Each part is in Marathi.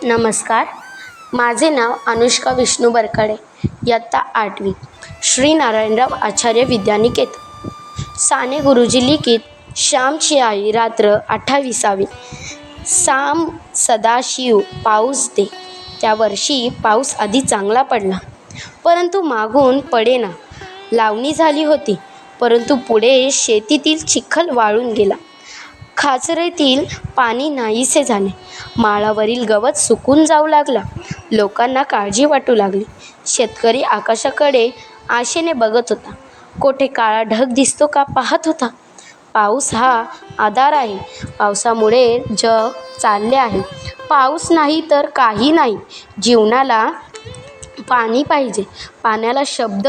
नमस्कार. माझे नाव अनुष्का विष्णू बरकडे, इयत्ता 8वी, श्री नारायणराव आचार्य विद्यानिकेतन. साने गुरुजी लिखित श्यामची आई रात्र 28वी. साम सदाशिव पाऊस दे. त्या वर्षी पाऊस आधी चांगला पडला, परंतु मागून पडेना. लावणी झाली होती, परंतु पुढे शेतीतील चिखल वाळून गेला. खाचरेतील पाणी नाहीसे झाले. माळावरील गवत सुकून जाऊ लागला. लोकांना काळजी वाटू लागली. शेतकरी आकाशाकडे आशेने बघत होता. कोठे काळा ढग दिसतो का पाहत होता. पाऊस हा आधार आहे. पावसामुळे जग चालले आहे. पाऊस नाही तर काही नाही. जीवनाला पाणी पाहिजे. पाण्याला शब्द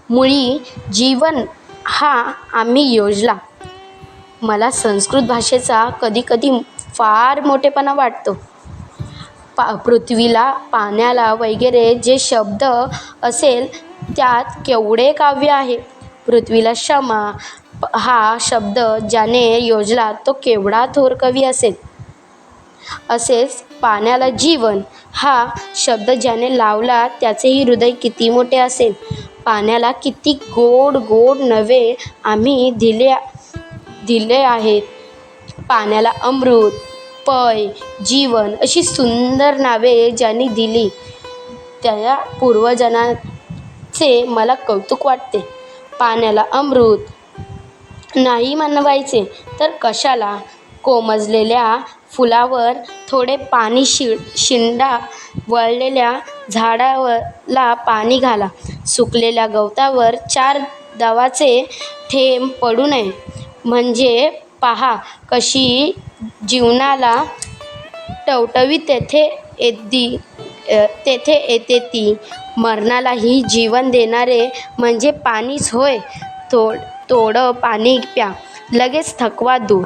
मुळी जीवन हा आम्ही योजला. मला संस्कृत भाषेचा कधीकधी फार मोठेपणा वाटतो. पृथ्वीला, पाण्याला वगैरे जे शब्द असेल त्यात केवढे काव्य आहे. पृथ्वीला क्षमा हा शब्द ज्याने योजला तो केवढा थोर कवी असेल. असेच पाण्याला जीवन हा शब्द ज्याने लावला त्याचेही हृदय किती मोठे असेल. पाण्याला किती गोड गोड नवे आम्ही दिले आहेत. पाण्याला अमृत, पय, जीवन अशी सुंदर नावे ज्यांनी दिली त्या पूर्वजांचे मला कौतुक वाटते. पाण्याला अमृत नाही म्हणवायचे तर कशाला. कोमजलेल्या फुलावर थोडे पाणी शिंडा, वळलेल्या झाडाला पाणी घाला. सुकलेल्या गवतावर 4 दवाचे थेंब पडू नये. म्हणजे पहा कशी जीवनाला टवटवी तेथे येते ती. मरणालाही जीवन देणारे म्हणजे पाणीच होय. थोडं पाणी प्या, लगेच थकवा दूर.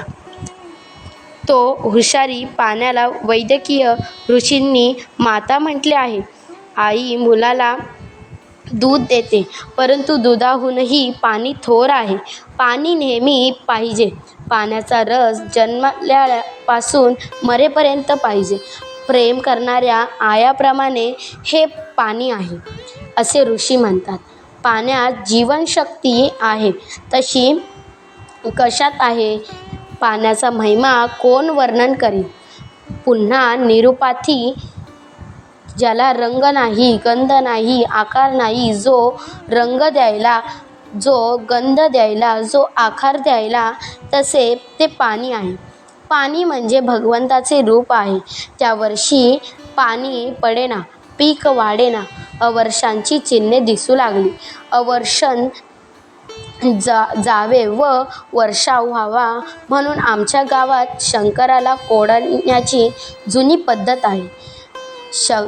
तो हुशारी पाण्याला वैद्यकीय ऋषींनी माता म्हटले आहे. आई मुलाला दूध देते, परंतु दुधाहूनही पाणी थोर आहे. पाणी नेहमी पाहिजे. पाण्याचा रस जन्मल्यापासून मरेपर्यंत पाहिजे. प्रेम करणाऱ्या आयाप्रमाणे हे पाणी आहे असे ऋषी म्हणतात. पाण्यात जीवनशक्ती आहे तशी कशात आहे? पाण्याचा महिमा कोण वर्णन करील? पुन्हा निरुपाथी, ज्याला रंग नाही, गंध नाही, आकार नाही, जो रंग द्यायला, जो गंध द्यायला, जो आकार द्यायला, तसे ते पाणी आहे. पाणी म्हणजे भगवंताचे रूप आहे. त्या वर्षी पाणी पडेना, पीक वाढेना, अवर्षांची चिन्हे दिसू लागली. अवर्षण जावे व वर्षाव व्हावा म्हणून आमच्या गावात शंकराला कोडण्याची जुनी पद्धत आहे.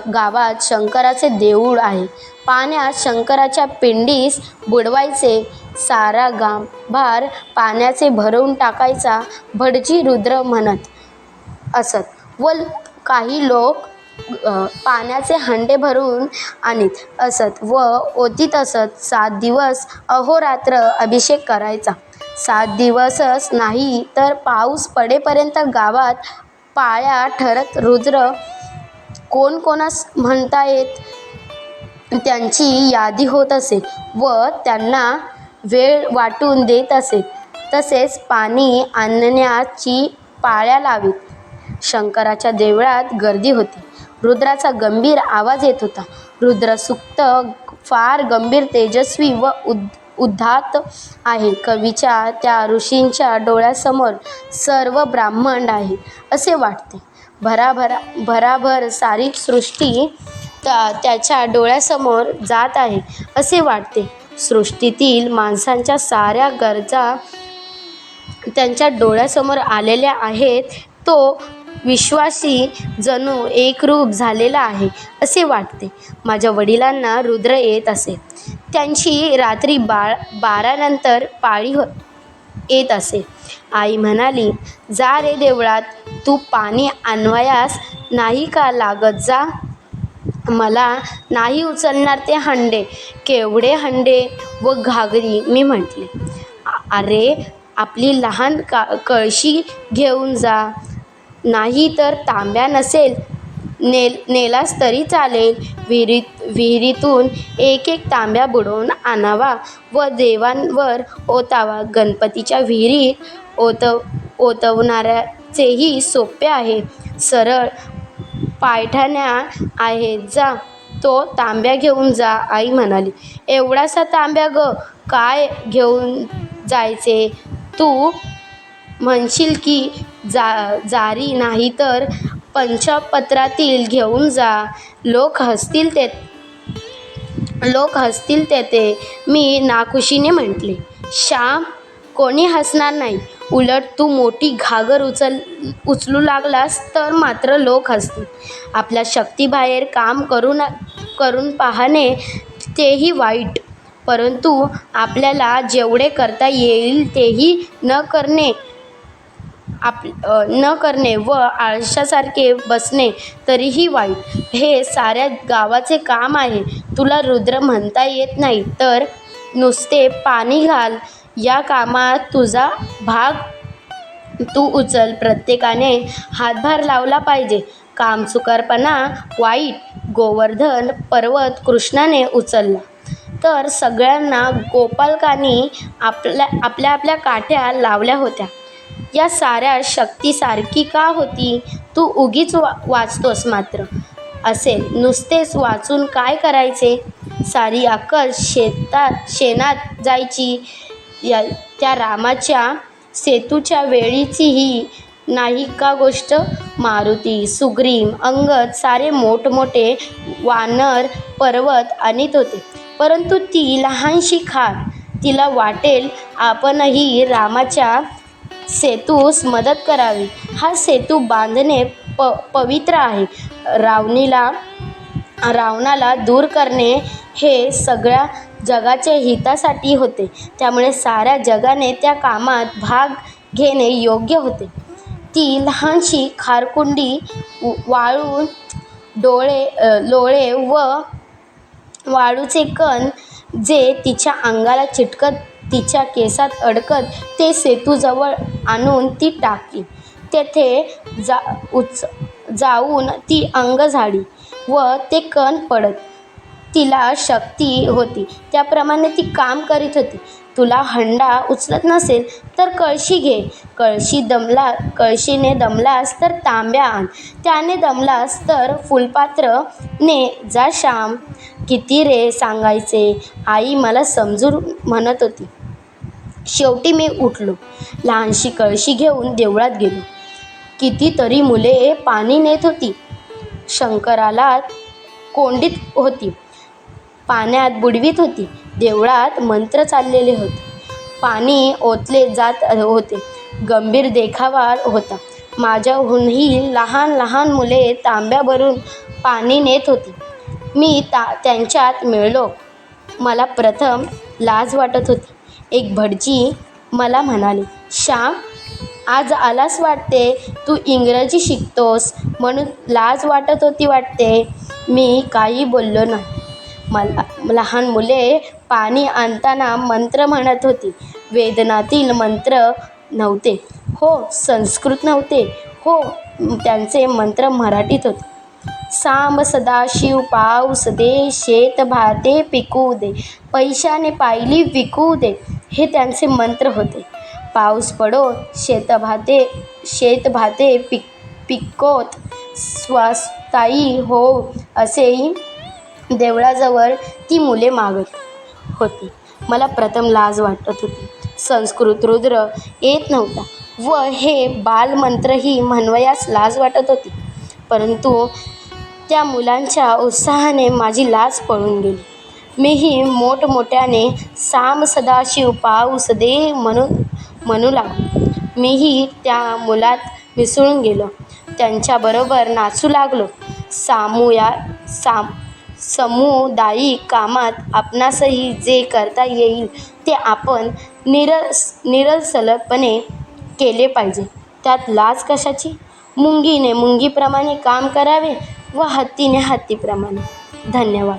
गावात शंकराचे देऊळ आहे. पाण्यात शंकराच्या पिंडीस बुडवायचे. सारा गाभार पाण्याचे भरून टाकायचा. भटजी रुद्र म्हणत असत व काही लोक पाण्याचे हंडे भरून आणीत असत व ओतीत असत. 7 दिवस अहोरात्र अभिषेक करायचा. 7 दिवसच नाही तर पाऊस पडेपर्यंत गावात पाळ्या ठरत रुद्र कोणास म्हणता येत त्यांची यादी होत असे व त्यांना वेळ वाटून देत असे. तसेच पाणी आणण्याची पाळ्या लावीत. शंकराच्या देवळात गर्दी होती. रुद्राचा गंभीर आवाज येत होता. रुद्र सूक्त फार गंभीर, तेजस्वी व उदात्त आहे. कवीच्या त्या ऋषींच्या डोळ्यासमोर सर्व ब्रह्मांड आहे असे वाटते. भराभर सारी सृष्टी त्याच्या डोळ्यासमोर जात आहे असे वाटते. सृष्टीतील माणसांच्या साऱ्या गरजा त्यांच्या डोळ्यासमोर आलेल्या आहेत. तो विश्वासी जणू एकरूप झालेला आहे असे वाटते. माझ्या वडिलांना रुद्र येत असे. त्यांची रात्री 12 नंतर पाळी येत असे. आई म्हणाली, जा रे देवळात, तू पाणी आणवयास नाही का लागत, जा. मला नाही उचलणार ते हंडे. केवढे हंडे व घागरी, मी म्हटले. अरे आपली लहान कळशी घेऊन जा. नाही तर तांब्या नसेल नेलास तरी चालेल. विहिरीतून एक एक तांब्या बुडवून आणावा व देवांवर ओतावा. गणपतीच्या विहिरीत ओतवणाऱ्याचेही सोपे आहे. सरळ पायठ्याण्या आहेत. जा, तो तांब्या घेऊन जा. आई म्हणाली. एवढासा तांब्या ग? काय घेऊन जायचे? तू म्हणशील की जारी नाही तर पंचपत्रातील घेऊन जा. लोक हसतील तेथे. मी नाखुशीने म्हटले. श्याम, कोणी हसणार नाही. उलट तू मोठी घागर उचलू लागलास तर मात्र लोक हसतील. आपल्या शक्तीबाहेर काम करून पाहणे तेही वाईट, परंतु आपल्याला जेवढे करता येईल तेही न करणे व आळशासारखे बसणे तरीही वाईट. हे साऱ्या गावाचे काम आहे. तुला रुद्र म्हणता येत नाही तर नुसते पाणी घाल. या कामात तुझा भाग तू उचल. प्रत्येकाने हातभार लावला पाहिजे. कामचुकारपणा वाईट. गोवर्धन पर्वत कृष्णाने उचलला तर सगळ्यांना गोपालकांनी आपल्या काठ्या लावल्या होत्या. या साऱ्या शक्ती सारखी का होती? तू उगीच वाचतोस मात्र. असेल, नुसतेच वाचून काय करायचे? सारी अक्कल शेणात जायची. त्या रामाच्या सेतूच्या वेळीची ही नाही का गोष्ट? मारुती, सुग्रीव, अंगद सारे मोठमोठे वानर पर्वत आणीत होते, परंतु ती लहानशी खार. तिला वाटेल आपणही रामाच्या सेतूस मदत करावी. हा सेतू बांधणे पवित्र आहे. रावणाला दूर करणे हे सगळ्या जगाच्या हितासाठी होते. त्यामुळे साऱ्या जगाने त्या कामात भाग घेणे योग्य होते. ती लहानशी खारकुंडी वाळून लोळे व वाळूचे कण जे तिच्या अंगाला चिटकत, तिच्या केसात अडकत, ते सेतूजवळ आणून ती टाकली. तेथे जाऊन ती अंग झाडी व ते कण पडत. तिला शक्ती होती त्याप्रमाणे ती काम करीत होती. तुला हंडा उचलत नसेल तर कळशी घे. कळशीने दमलास तर तांब्या आण. त्याने दमलास तर फुलपात्र ने. जा श्याम. किती रे सांगायचे? आई मला समजून म्हणत होती. शेवटी मी उठलो. लहानशी कळशी घेऊन देवळात गेलो. कितीतरी मुले पाणी नेत होती. शंकराला कोंडीत होती. पाण्यात बुडवीत होती. देवळात मंत्र चाललेले होते. पाणी ओतले जात होते. गंभीर देखावा होता. माझ्याहूनही लहान लहान मुले तांब्या भरून पाणी नेत होती. मी त्यांच्यात मिळलो. मला प्रथम लाज वाटत होती. एक भटजी मला म्हणाले, श्याम, आज आलास वाटते. तू इंग्रजी शिकतोस म्हणून लाज वाटत होती वाटते. मी काही बोललो नाही. मला लहान मुले पाणी आणताना मंत्र म्हणत होती. वेदनातील मंत्र नव्हते. हो, संस्कृत नव्हते. हो, त्यांचे मंत्र मराठीत होते. सांब सदाशिव पाऊस दे, शेत भाते पिकू दे, पैशाने पायली विकू दे, हे त्यांचे मंत्र होते. पाऊस पडो, शेत भाते पिकोत, स्वस्ताई हो, असेही देवळाजवळ ती मुले मागत होती. मला प्रथम लाज वाटत होती. संस्कृत रुद्र येत नव्हता व हे बालमंत्रही म्हणवयास लाज वाटत होती. परंतु त्या मुलांच्या उत्साहाने माझी लाज पळून गेली. मीही मोठमोठ्याने सांब सदाशिव पाऊस दे म्हणू लागलो. मीही त्या मुलात मिसळून गेलो. त्यांच्याबरोबर नाचू लागलो. सामुदायिक कामात आपणासही जे करता येईल ते आपण निरसलपणे केले पाहिजे. त्यात लाज कशाची? मुंगीने मुंगीप्रमाणे काम करावे व हत्तीने हत्तीप्रमाणे. धन्यवाद.